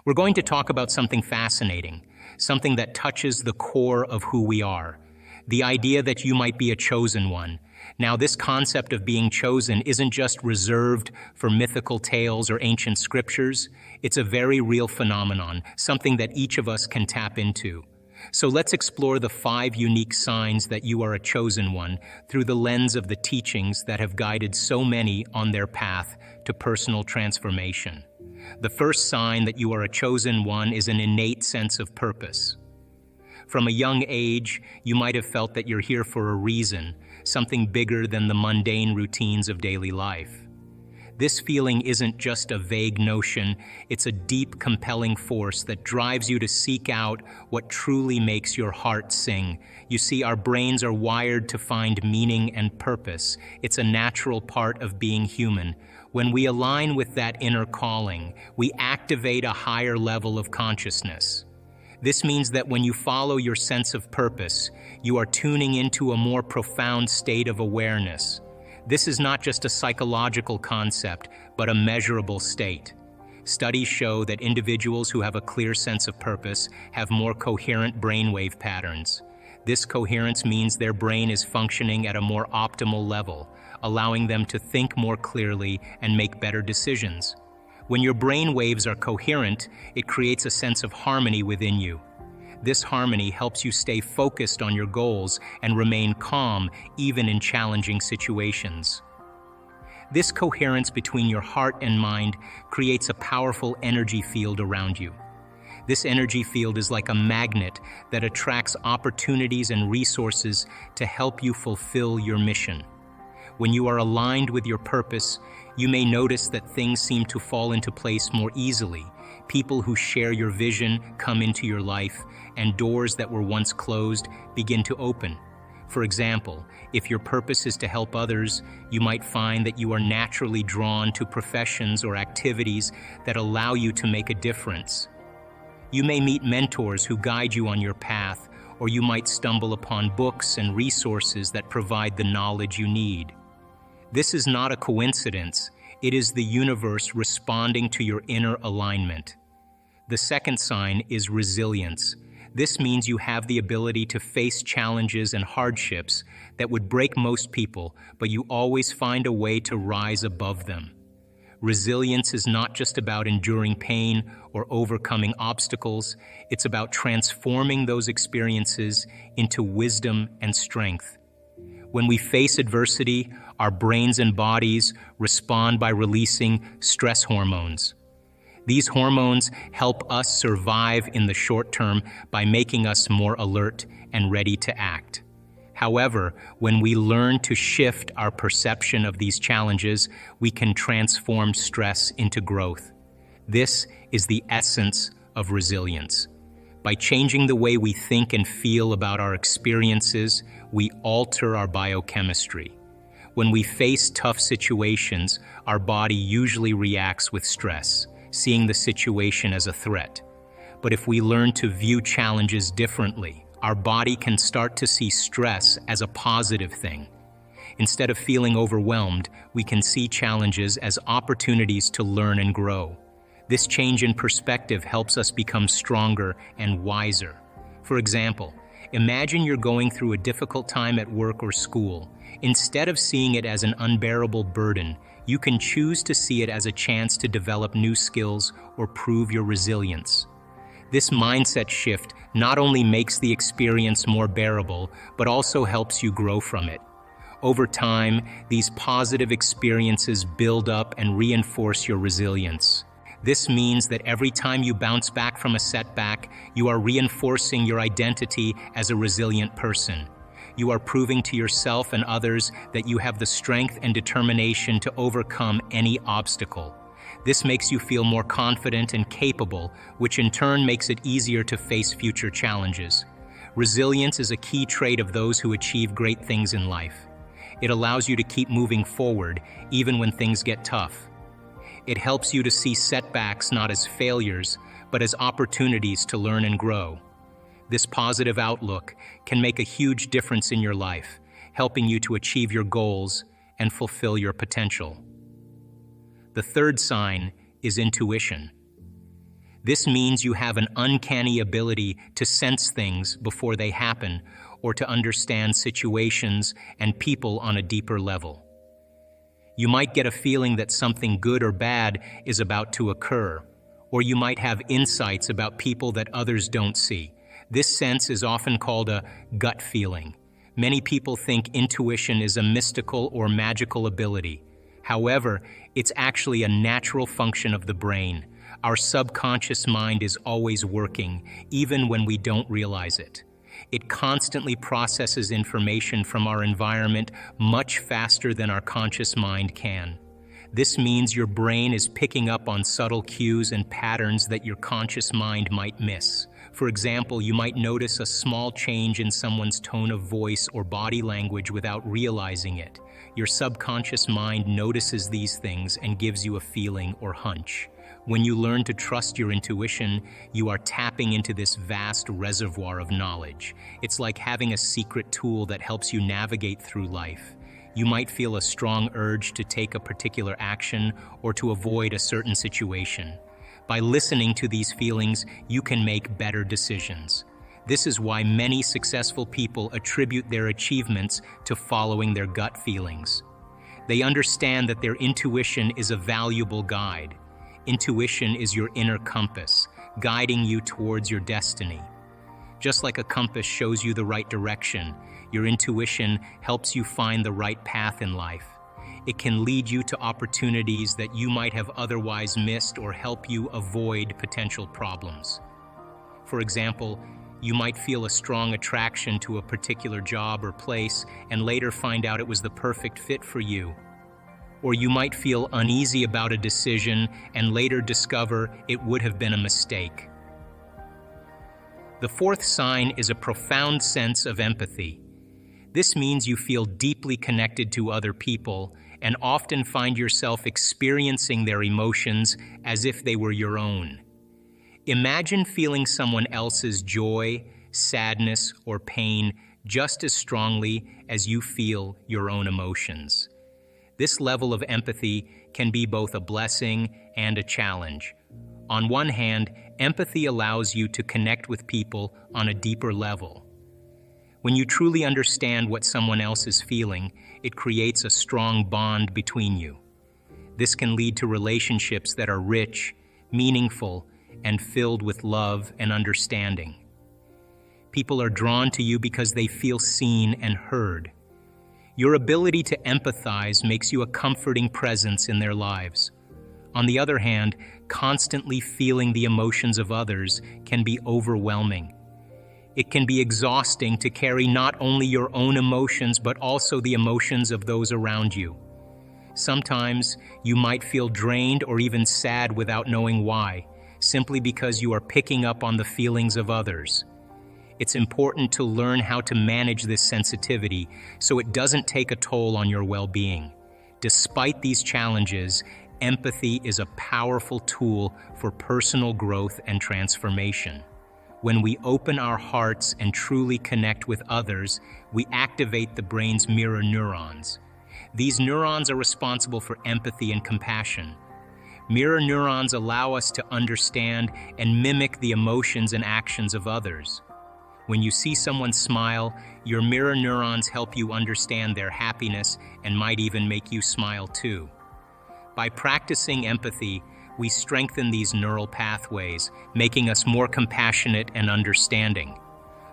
We're going to talk about something fascinating, something that touches the core of who we are. The idea that you might be a chosen one. Now, this concept of being chosen isn't just reserved for mythical tales or ancient scriptures. It's a very real phenomenon, something that each of us can tap into. So let's explore the 5 unique signs that you are a chosen one through the lens of the teachings that have guided so many on their path to personal transformation. The first sign that you are a chosen one is an innate sense of purpose. From a young age, you might have felt that you're here for a reason, something bigger than the mundane routines of daily life. This feeling isn't just a vague notion, it's a deep, compelling force that drives you to seek out what truly makes your heart sing. You see, our brains are wired to find meaning and purpose. It's a natural part of being human. When we align with that inner calling, we activate a higher level of consciousness. This means that when you follow your sense of purpose, you are tuning into a more profound state of awareness. This is not just a psychological concept, but a measurable state. Studies show that individuals who have a clear sense of purpose have more coherent brainwave patterns. This coherence means their brain is functioning at a more optimal level, allowing them to think more clearly and make better decisions. When your brain waves are coherent, it creates a sense of harmony within you. This harmony helps you stay focused on your goals and remain calm even in challenging situations. This coherence between your heart and mind creates a powerful energy field around you. This energy field is like a magnet that attracts opportunities and resources to help you fulfill your mission. When you are aligned with your purpose, you may notice that things seem to fall into place more easily. People who share your vision come into your life, and doors that were once closed begin to open. For example, if your purpose is to help others, you might find that you are naturally drawn to professions or activities that allow you to make a difference. You may meet mentors who guide you on your path, or you might stumble upon books and resources that provide the knowledge you need. This is not a coincidence. It is the universe responding to your inner alignment. The second sign is resilience. This means you have the ability to face challenges and hardships that would break most people, but you always find a way to rise above them. Resilience is not just about enduring pain or overcoming obstacles. It's about transforming those experiences into wisdom and strength. When we face adversity, our brains and bodies respond by releasing stress hormones. These hormones help us survive in the short term by making us more alert and ready to act. However, when we learn to shift our perception of these challenges, we can transform stress into growth. This is the essence of resilience. By changing the way we think and feel about our experiences, we alter our biochemistry. When we face tough situations, our body usually reacts with stress, seeing the situation as a threat. But if we learn to view challenges differently, our body can start to see stress as a positive thing. Instead of feeling overwhelmed, we can see challenges as opportunities to learn and grow. This change in perspective helps us become stronger and wiser. For example, imagine you're going through a difficult time at work or school. Instead of seeing it as an unbearable burden, you can choose to see it as a chance to develop new skills or prove your resilience. This mindset shift not only makes the experience more bearable, but also helps you grow from it. Over time, these positive experiences build up and reinforce your resilience. This means that every time you bounce back from a setback, you are reinforcing your identity as a resilient person. You are proving to yourself and others that you have the strength and determination to overcome any obstacle. This makes you feel more confident and capable, which in turn makes it easier to face future challenges. Resilience is a key trait of those who achieve great things in life. It allows you to keep moving forward, even when things get tough. It helps you to see setbacks not as failures, but as opportunities to learn and grow. This positive outlook can make a huge difference in your life, helping you to achieve your goals and fulfill your potential. The third sign is intuition. This means you have an uncanny ability to sense things before they happen or to understand situations and people on a deeper level. You might get a feeling that something good or bad is about to occur, or you might have insights about people that others don't see. This sense is often called a gut feeling. Many people think intuition is a mystical or magical ability. However, it's actually a natural function of the brain. Our subconscious mind is always working, even when we don't realize it. It constantly processes information from our environment much faster than our conscious mind can. This means your brain is picking up on subtle cues and patterns that your conscious mind might miss. For example, you might notice a small change in someone's tone of voice or body language without realizing it. Your subconscious mind notices these things and gives you a feeling or hunch. When you learn to trust your intuition, you are tapping into this vast reservoir of knowledge. It's like having a secret tool that helps you navigate through life. You might feel a strong urge to take a particular action or to avoid a certain situation. By listening to these feelings, you can make better decisions. This is why many successful people attribute their achievements to following their gut feelings. They understand that their intuition is a valuable guide. Intuition is your inner compass, guiding you towards your destiny. Just like a compass shows you the right direction, your intuition helps you find the right path in life. It can lead you to opportunities that you might have otherwise missed or help you avoid potential problems. For example, you might feel a strong attraction to a particular job or place and later find out it was the perfect fit for you. Or you might feel uneasy about a decision and later discover it would have been a mistake. The fourth sign is a profound sense of empathy. This means you feel deeply connected to other people and often find yourself experiencing their emotions as if they were your own. Imagine feeling someone else's joy, sadness, or pain just as strongly as you feel your own emotions. This level of empathy can be both a blessing and a challenge. On one hand, empathy allows you to connect with people on a deeper level. When you truly understand what someone else is feeling, it creates a strong bond between you. This can lead to relationships that are rich, meaningful, and filled with love and understanding. People are drawn to you because they feel seen and heard. Your ability to empathize makes you a comforting presence in their lives. On the other hand, constantly feeling the emotions of others can be overwhelming. It can be exhausting to carry not only your own emotions but also the emotions of those around you. Sometimes you might feel drained or even sad without knowing why, simply because you are picking up on the feelings of others. It's important to learn how to manage this sensitivity so it doesn't take a toll on your well-being. Despite these challenges, empathy is a powerful tool for personal growth and transformation. When we open our hearts and truly connect with others, we activate the brain's mirror neurons. These neurons are responsible for empathy and compassion. Mirror neurons allow us to understand and mimic the emotions and actions of others. When you see someone smile, your mirror neurons help you understand their happiness and might even make you smile too. By practicing empathy, we strengthen these neural pathways, making us more compassionate and understanding.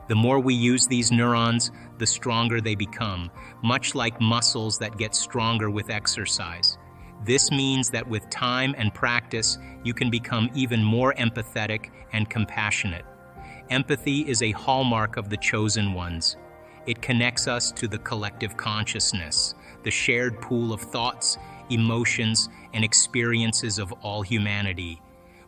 The more we use these neurons, the stronger they become, much like muscles that get stronger with exercise. This means that with time and practice, you can become even more empathetic and compassionate. Empathy is a hallmark of the chosen ones. It connects us to the collective consciousness, the shared pool of thoughts, emotions, and experiences of all humanity.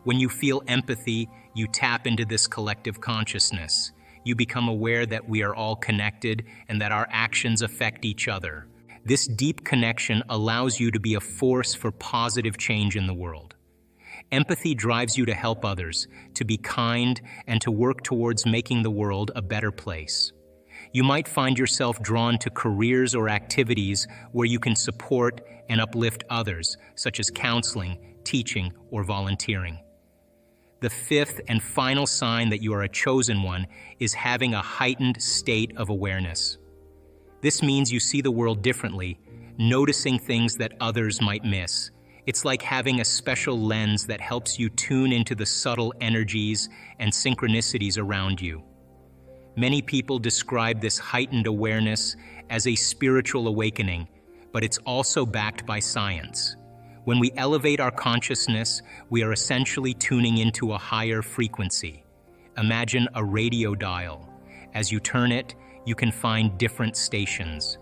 When you feel empathy, you tap into this collective consciousness. You become aware that we are all connected and that our actions affect each other. This deep connection allows you to be a force for positive change in the world. Empathy drives you to help others, to be kind, and to work towards making the world a better place. You might find yourself drawn to careers or activities where you can support and uplift others, such as counseling, teaching, or volunteering. The fifth and final sign that you are a chosen one is having a heightened state of awareness. This means you see the world differently, noticing things that others might miss. It's like having a special lens that helps you tune into the subtle energies and synchronicities around you. Many people describe this heightened awareness as a spiritual awakening, but it's also backed by science. When we elevate our consciousness, we are essentially tuning into a higher frequency. Imagine a radio dial. As you turn it, you can find different stations.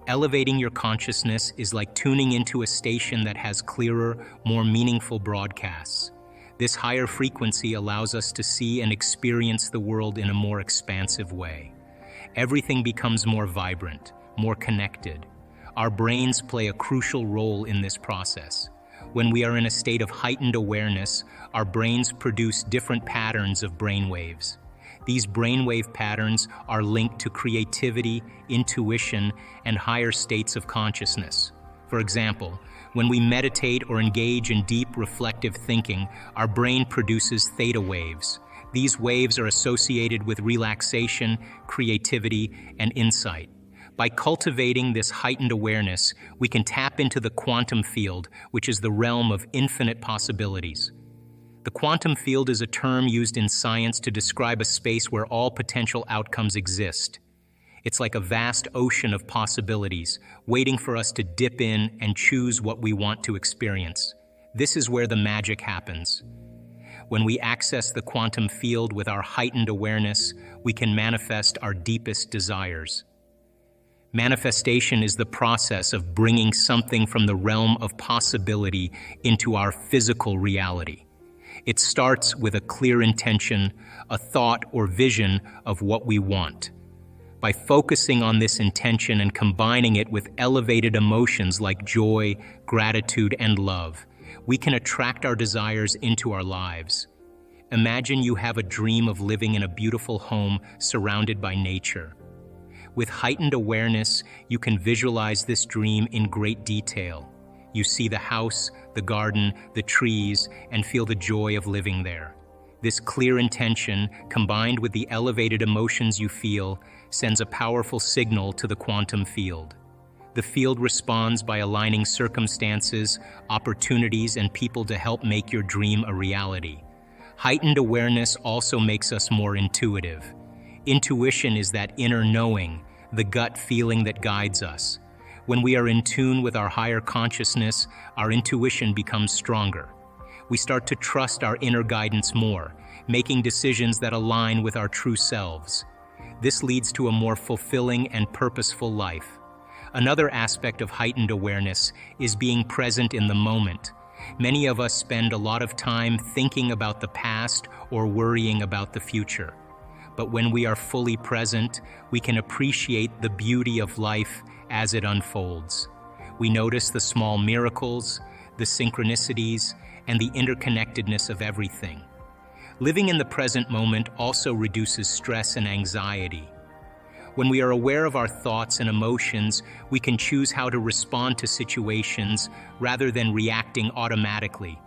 Elevating your consciousness is like tuning into a station that has clearer, more meaningful broadcasts. This higher frequency allows us to see and experience the world in a more expansive way. Everything becomes more vibrant, more connected. Our brains play a crucial role in this process. When we are in a state of heightened awareness, our brains produce different patterns of brainwaves. These brainwave patterns are linked to creativity, intuition, and higher states of consciousness. For example, when we meditate or engage in deep reflective thinking, our brain produces theta waves. These waves are associated with relaxation, creativity, and insight. By cultivating this heightened awareness, we can tap into the quantum field, which is the realm of infinite possibilities. The quantum field is a term used in science to describe a space where all potential outcomes exist. It's like a vast ocean of possibilities, waiting for us to dip in and choose what we want to experience. This is where the magic happens. When we access the quantum field with our heightened awareness, we can manifest our deepest desires. Manifestation is the process of bringing something from the realm of possibility into our physical reality. It starts with a clear intention, a thought or vision of what we want. By focusing on this intention and combining it with elevated emotions like joy, gratitude, and love, we can attract our desires into our lives. Imagine you have a dream of living in a beautiful home surrounded by nature. With heightened awareness, you can visualize this dream in great detail. You see the house, the garden, the trees, and feel the joy of living there. This clear intention, combined with the elevated emotions you feel, sends a powerful signal to the quantum field. The field responds by aligning circumstances, opportunities, and people to help make your dream a reality. Heightened awareness also makes us more intuitive. Intuition is that inner knowing, the gut feeling that guides us. When we are in tune with our higher consciousness, our intuition becomes stronger. We start to trust our inner guidance more, making decisions that align with our true selves. This leads to a more fulfilling and purposeful life. Another aspect of heightened awareness is being present in the moment. Many of us spend a lot of time thinking about the past or worrying about the future. But when we are fully present, we can appreciate the beauty of life as it unfolds. We notice the small miracles, the synchronicities, and the interconnectedness of everything. Living in the present moment also reduces stress and anxiety. When we are aware of our thoughts and emotions, we can choose how to respond to situations rather than reacting automatically.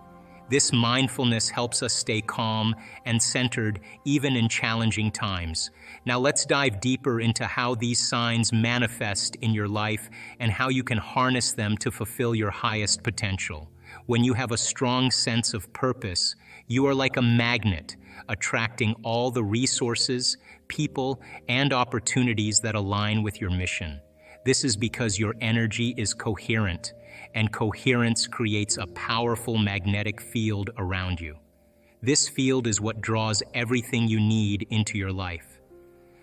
This mindfulness helps us stay calm and centered even in challenging times. Now let's dive deeper into how these signs manifest in your life and how you can harness them to fulfill your highest potential. When you have a strong sense of purpose, you are like a magnet, attracting all the resources, people, and opportunities that align with your mission. This is because your energy is coherent, and coherence creates a powerful magnetic field around you. This field is what draws everything you need into your life.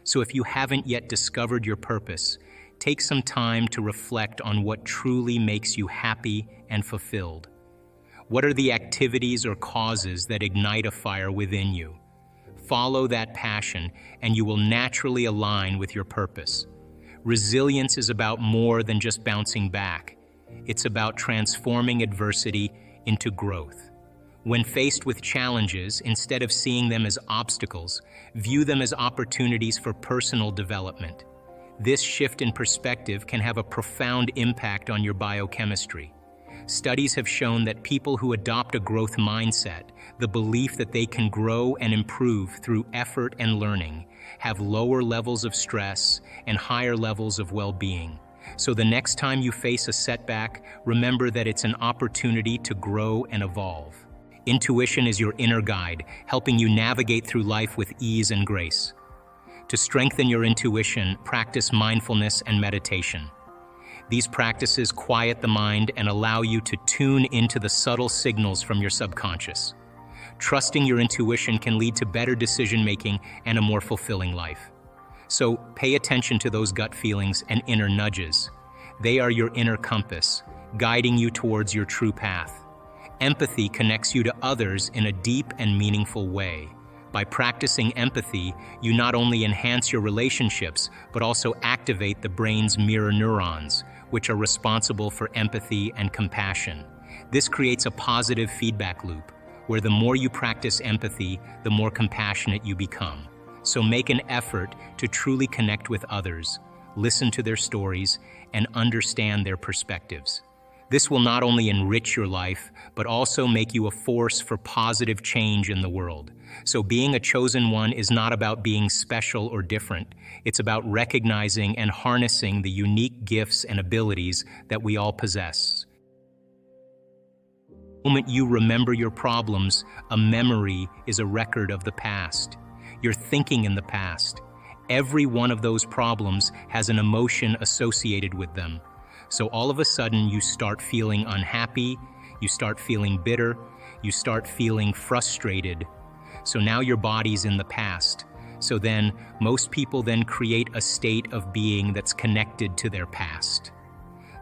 So if you haven't yet discovered your purpose, take some time to reflect on what truly makes you happy and fulfilled. What are the activities or causes that ignite a fire within you? Follow that passion, and you will naturally align with your purpose. Resilience is about more than just bouncing back. It's about transforming adversity into growth. When faced with challenges, instead of seeing them as obstacles, view them as opportunities for personal development. This shift in perspective can have a profound impact on your biochemistry. Studies have shown that people who adopt a growth mindset, the belief that they can grow and improve through effort and learning, have lower levels of stress and higher levels of well-being. So the next time you face a setback, remember that it's an opportunity to grow and evolve. Intuition is your inner guide, helping you navigate through life with ease and grace. To strengthen your intuition, practice mindfulness and meditation. These practices quiet the mind and allow you to tune into the subtle signals from your subconscious. Trusting your intuition can lead to better decision-making and a more fulfilling life. So pay attention to those gut feelings and inner nudges. They are your inner compass, guiding you towards your true path. Empathy connects you to others in a deep and meaningful way. By practicing empathy, you not only enhance your relationships, but also activate the brain's mirror neurons, which are responsible for empathy and compassion. This creates a positive feedback loop, where the more you practice empathy, the more compassionate you become. So make an effort to truly connect with others, listen to their stories, and understand their perspectives. This will not only enrich your life, but also make you a force for positive change in the world. So being a chosen one is not about being special or different. It's about recognizing and harnessing the unique gifts and abilities that we all possess. The moment you remember your problems, a memory is a record of the past. You're thinking in the past. Every one of those problems has an emotion associated with them. So all of a sudden you start feeling unhappy, you start feeling bitter, you start feeling frustrated. So now your body's in the past. So then most people then create a state of being that's connected to their past.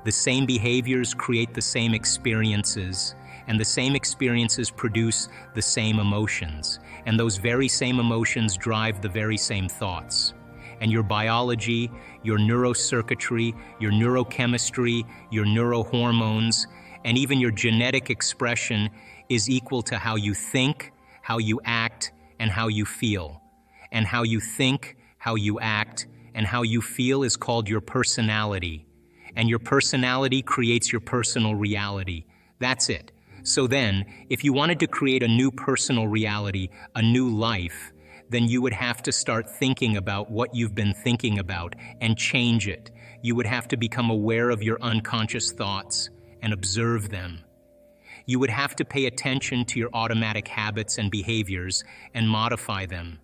The same behaviors create the same experiences, and the same experiences produce the same emotions. And those very same emotions drive the very same thoughts. And your biology, your neurocircuitry, your neurochemistry, your neurohormones, and even your genetic expression is equal to how you think, how you act, and how you feel. And how you think, how you act, and how you feel is called your personality. And your personality creates your personal reality. That's it. So then, if you wanted to create a new personal reality, a new life, then you would have to start thinking about what you've been thinking about and change it. You would have to become aware of your unconscious thoughts and observe them. You would have to pay attention to your automatic habits and behaviors and modify them.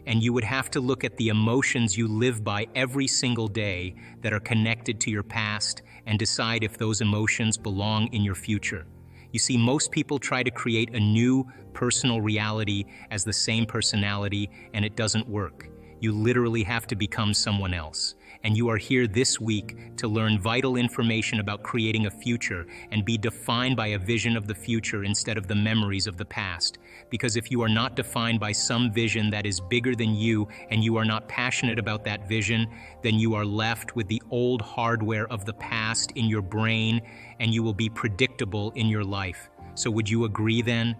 And you would have to look at the emotions you live by every single day that are connected to your past and decide if those emotions belong in your future. You see, most people try to create a new personal reality as the same personality, and it doesn't work. You literally have to become someone else. And you are here this week to learn vital information about creating a future and be defined by a vision of the future instead of the memories of the past. Because if you are not defined by some vision that is bigger than you and you are not passionate about that vision, then you are left with the old hardware of the past in your brain and you will be predictable in your life. So would you agree then?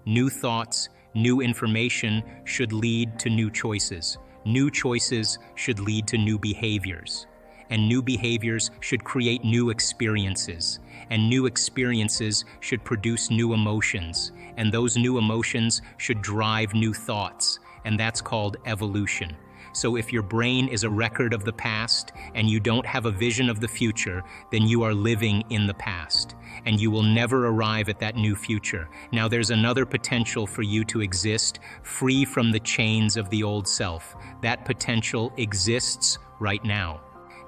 New thoughts, new information should lead to new choices. New choices should lead to new behaviors. And new behaviors should create new experiences. And new experiences should produce new emotions. And those new emotions should drive new thoughts. And that's called evolution. So if your brain is a record of the past and you don't have a vision of the future, then you are living in the past. And you will never arrive at that new future. Now there's another potential for you to exist free from the chains of the old self. That potential exists right now.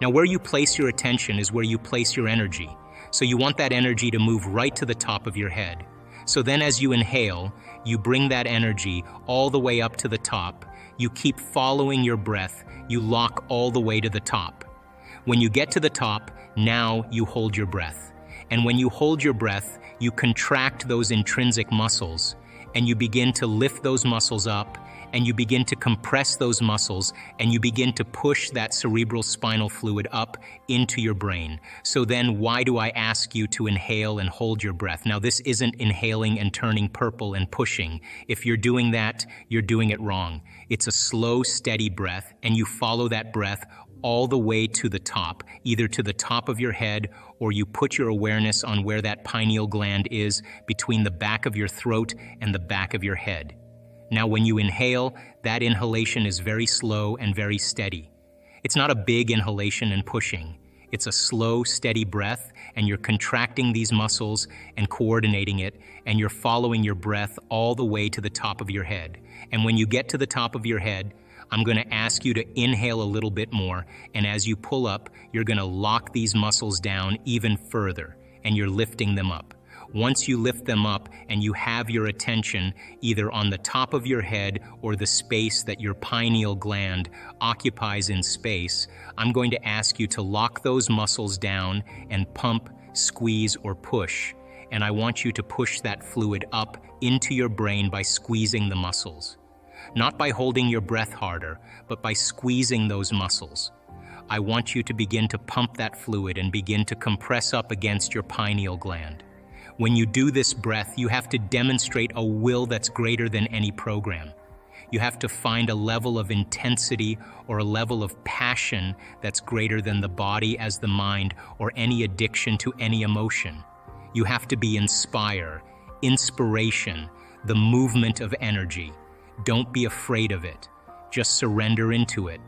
Now where you place your attention is where you place your energy. So you want that energy to move right to the top of your head. So then as you inhale, you bring that energy all the way up to the top. You keep following your breath. You lock all the way to the top. When you get to the top, now you hold your breath. And when you hold your breath, you contract those intrinsic muscles and you begin to lift those muscles up and you begin to compress those muscles and you begin to push that cerebral spinal fluid up into your brain. So then why do I ask you to inhale and hold your breath? Now this isn't inhaling and turning purple and pushing. If you're doing that, you're doing it wrong. It's a slow, steady breath and you follow that breath all the way to the top, either to the top of your head, or you put your awareness on where that pineal gland is between the back of your throat and the back of your head. Now, when you inhale, that inhalation is very slow and very steady. It's not a big inhalation and pushing. It's a slow, steady breath, and you're contracting these muscles and coordinating it, and you're following your breath all the way to the top of your head. And when you get to the top of your head, I'm going to ask you to inhale a little bit more, and as you pull up, you're going to lock these muscles down even further, and you're lifting them up. Once you lift them up and you have your attention either on the top of your head or the space that your pineal gland occupies in space, I'm going to ask you to lock those muscles down and pump, squeeze, or push. And I want you to push that fluid up into your brain by squeezing the muscles. Not by holding your breath harder, but by squeezing those muscles. I want you to begin to pump that fluid and begin to compress up against your pineal gland. When you do this breath, you have to demonstrate a will that's greater than any program. You have to find a level of intensity or a level of passion that's greater than the body as the mind or any addiction to any emotion. You have to be inspiration, the movement of energy. Don't be afraid of it. Just surrender into it.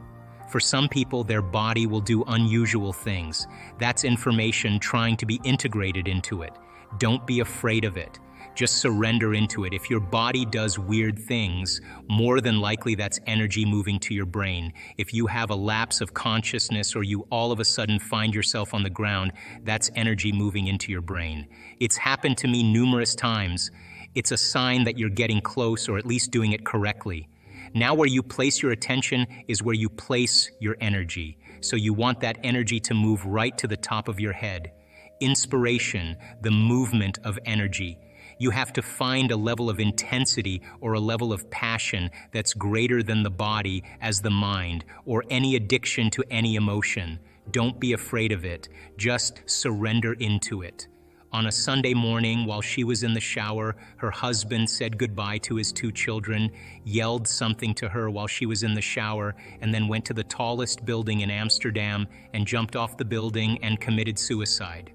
For some people, their body will do unusual things. That's information trying to be integrated into it. Don't be afraid of it. Just surrender into it. If your body does weird things, more than likely that's energy moving to your brain. If you have a lapse of consciousness or you all of a sudden find yourself on the ground, that's energy moving into your brain. It's happened to me numerous times. It's a sign that you're getting close or at least doing it correctly. Now where you place your attention is where you place your energy. So you want that energy to move right to the top of your head. Inspiration, the movement of energy. You have to find a level of intensity or a level of passion that's greater than the body as the mind or any addiction to any emotion. Don't be afraid of it. Just surrender into it. On a Sunday morning, while she was in the shower, her husband said goodbye to his 2 children, yelled something to her while she was in the shower, and then went to the tallest building in Amsterdam and jumped off the building and committed suicide.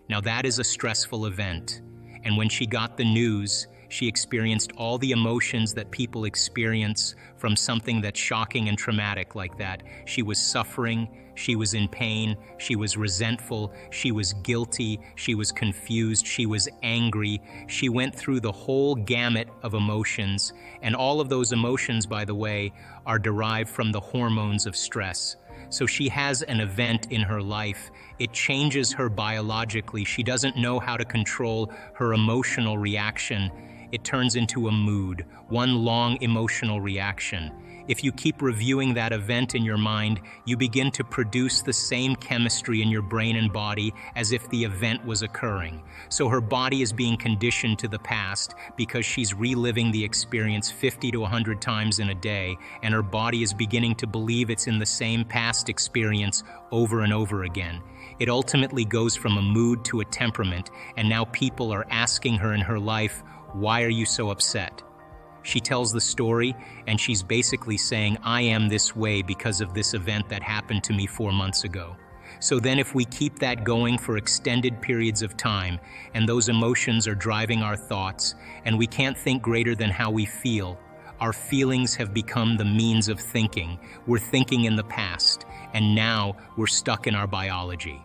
Now that is a stressful event, and when she got the news, she experienced all the emotions that people experience from something that's shocking and traumatic like that. She was suffering, she was in pain, she was resentful, she was guilty, she was confused, she was angry. She went through the whole gamut of emotions, and all of those emotions, by the way, are derived from the hormones of stress. So she has an event in her life. It changes her biologically. She doesn't know how to control her emotional reaction. It turns into a mood, one long emotional reaction. If you keep reviewing that event in your mind, you begin to produce the same chemistry in your brain and body as if the event was occurring. So her body is being conditioned to the past because she's reliving the experience 50 to 100 times in a day, and her body is beginning to believe it's in the same past experience over and over again. It ultimately goes from a mood to a temperament, and now people are asking her in her life, "Why are you so upset?" She tells the story, and she's basically saying, I am this way because of this event that happened to me 4 months ago. So then if we keep that going for extended periods of time, and those emotions are driving our thoughts, and we can't think greater than how we feel, our feelings have become the means of thinking. We're thinking in the past, and now we're stuck in our biology.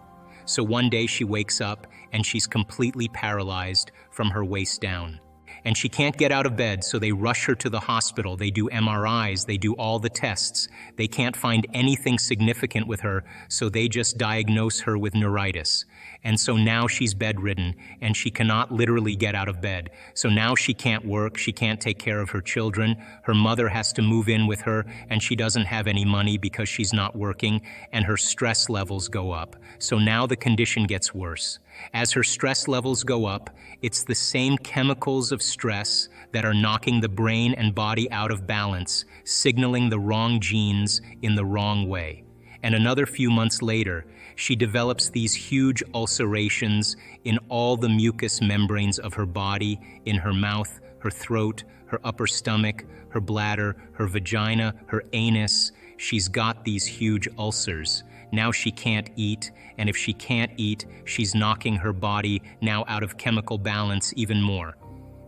So one day she wakes up, and she's completely paralyzed from her waist down. And she can't get out of bed, so they rush her to the hospital. They do MRIs, they do all the tests. They can't find anything significant with her, so they just diagnose her with neuritis. And so now she's bedridden, and she cannot literally get out of bed. So now she can't work, she can't take care of her children. Her mother has to move in with her, and she doesn't have any money because she's not working, and her stress levels go up. So now the condition gets worse. As her stress levels go up, it's the same chemicals of stress that are knocking the brain and body out of balance, signaling the wrong genes in the wrong way. And another few months later, she develops these huge ulcerations in all the mucous membranes of her body, in her mouth, her throat, her upper stomach, her bladder, her vagina, her anus. She's got these huge ulcers. Now she can't eat, and if she can't eat, she's knocking her body now out of chemical balance even more.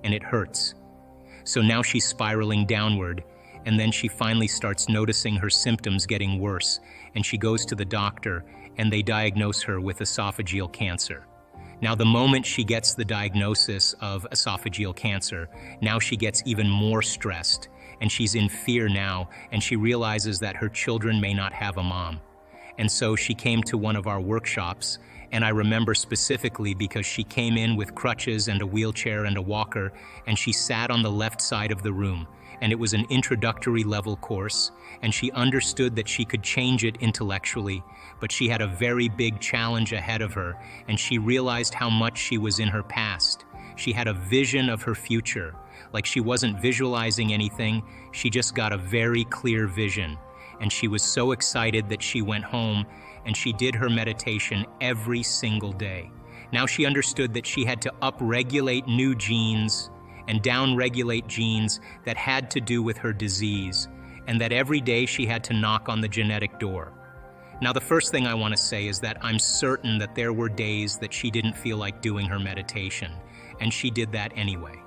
And it hurts. So now she's spiraling downward, and then she finally starts noticing her symptoms getting worse, and she goes to the doctor, and they diagnose her with esophageal cancer. Now, the moment she gets the diagnosis of esophageal cancer, now she gets even more stressed, and she's in fear now, and she realizes that her children may not have a mom. And so she came to one of our workshops, and I remember specifically because she came in with crutches and a wheelchair and a walker, and she sat on the left side of the room. And it was an introductory level course, and she understood that she could change it intellectually, but she had a very big challenge ahead of her, and she realized how much she was in her past. She had a vision of her future. Like she wasn't visualizing anything, she just got a very clear vision. And she was so excited that she went home and she did her meditation every single day. Now she understood that she had to upregulate new genes and downregulate genes that had to do with her disease, and that every day she had to knock on the genetic door. Now, the first thing I want to say is that I'm certain that there were days that she didn't feel like doing her meditation, and she did that anyway.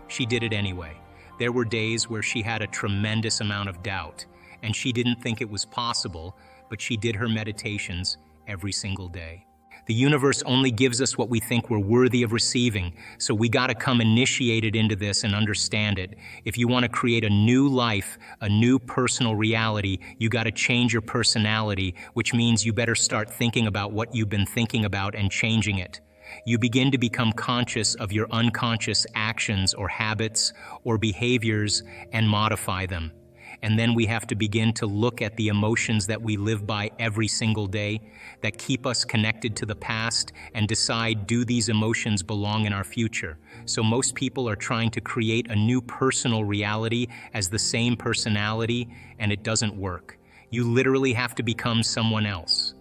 She did it anyway. There were days where she had a tremendous amount of doubt, and she didn't think it was possible, but she did her meditations every single day. The universe only gives us what we think we're worthy of receiving, so we gotta come initiated into this and understand it. If you wanna create a new life, a new personal reality, you gotta change your personality, which means you better start thinking about what you've been thinking about and changing it. You begin to become conscious of your unconscious actions or habits or behaviors and modify them. And then we have to begin to look at the emotions that we live by every single day that keep us connected to the past and decide, do these emotions belong in our future? So most people are trying to create a new personal reality as the same personality, and it doesn't work. You literally have to become someone else.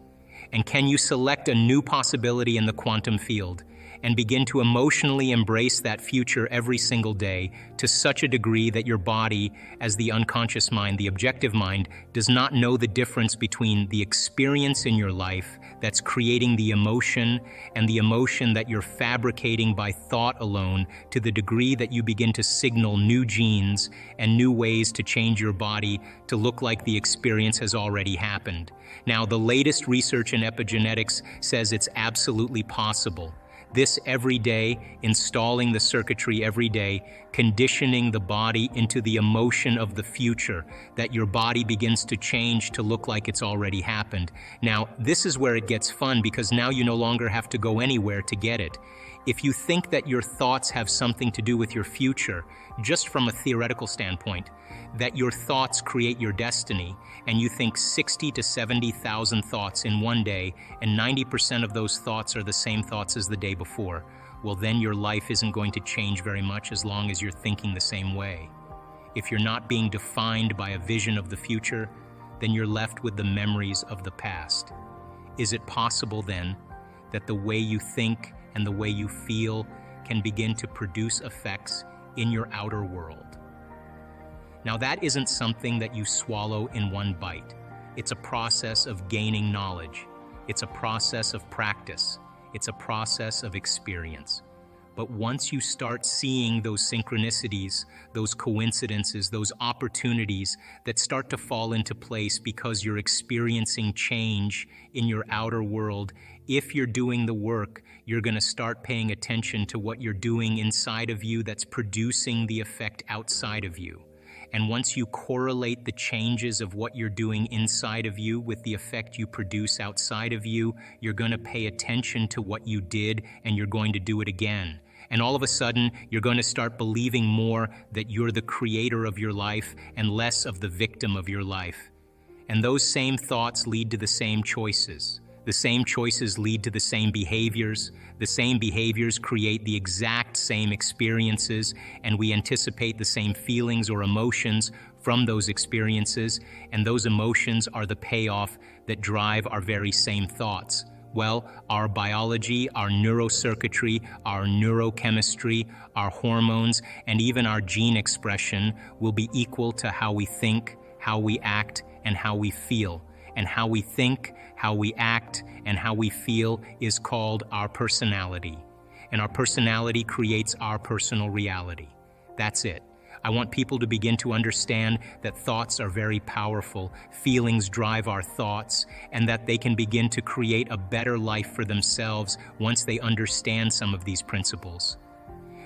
And can you select a new possibility in the quantum field and begin to emotionally embrace that future every single day to such a degree that your body, as the unconscious mind, the objective mind, does not know the difference between the experience in your life that's creating the emotion and the emotion that you're fabricating by thought alone, to the degree that you begin to signal new genes and new ways to change your body to look like the experience has already happened. Now, the latest research in epigenetics says it's absolutely possible. This every day, installing the circuitry every day, conditioning the body into the emotion of the future, that your body begins to change to look like it's already happened. Now, this is where it gets fun, because now you no longer have to go anywhere to get it. If you think that your thoughts have something to do with your future, just from a theoretical standpoint, that your thoughts create your destiny, and you think 60 to 70,000 thoughts in one day, and 90% of those thoughts are the same thoughts as the day before, well, then your life isn't going to change very much as long as you're thinking the same way. If you're not being defined by a vision of the future, then you're left with the memories of the past. Is it possible then that the way you think and the way you feel can begin to produce effects in your outer world? Now, that isn't something that you swallow in one bite. It's a process of gaining knowledge. It's a process of practice. It's a process of experience. But once you start seeing those synchronicities, those coincidences, those opportunities that start to fall into place because you're experiencing change in your outer world, if you're doing the work, you're going to start paying attention to what you're doing inside of you that's producing the effect outside of you. And once you correlate the changes of what you're doing inside of you with the effect you produce outside of you, you're going to pay attention to what you did, and you're going to do it again. And all of a sudden, you're going to start believing more that you're the creator of your life and less of the victim of your life. And those same thoughts lead to the same choices. The same choices lead to the same behaviors. The same behaviors create the exact same experiences, and we anticipate the same feelings or emotions from those experiences, and those emotions are the payoff that drive our very same thoughts. Well, our biology, our neurocircuitry, our neurochemistry, our hormones, and even our gene expression will be equal to how we think, how we act, and how we feel. And how we think, how we act, and how we feel is called our personality. And our personality creates our personal reality. That's it. I want people to begin to understand that thoughts are very powerful, feelings drive our thoughts, and that they can begin to create a better life for themselves once they understand some of these principles.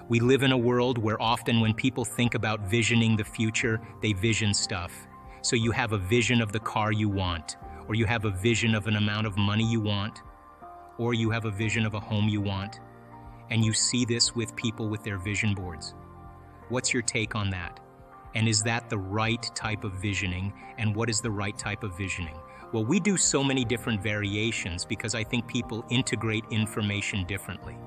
We live in a world where often when people think about visioning the future, they vision stuff. So you have a vision of the car you want, or you have a vision of an amount of money you want, or you have a vision of a home you want, and you see this with people with their vision boards. What's your take on that? And is that the right type of visioning? And what is the right type of visioning? Well, we do so many different variations because I think people integrate information differently.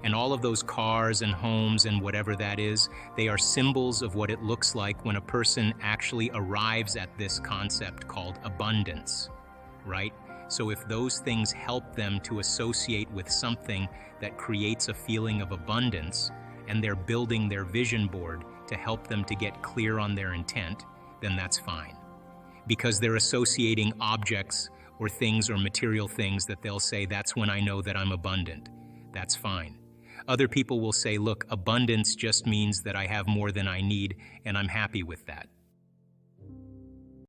And all of those cars and homes and whatever that is, they are symbols of what it looks like when a person actually arrives at this concept called abundance, right? So if those things help them to associate with something that creates a feeling of abundance, and they're building their vision board to help them to get clear on their intent, then that's fine. Because they're associating objects or things or material things that they'll say, that's when I know that I'm abundant. That's fine. Other people will say, look, abundance just means that I have more than I need, and I'm happy with that.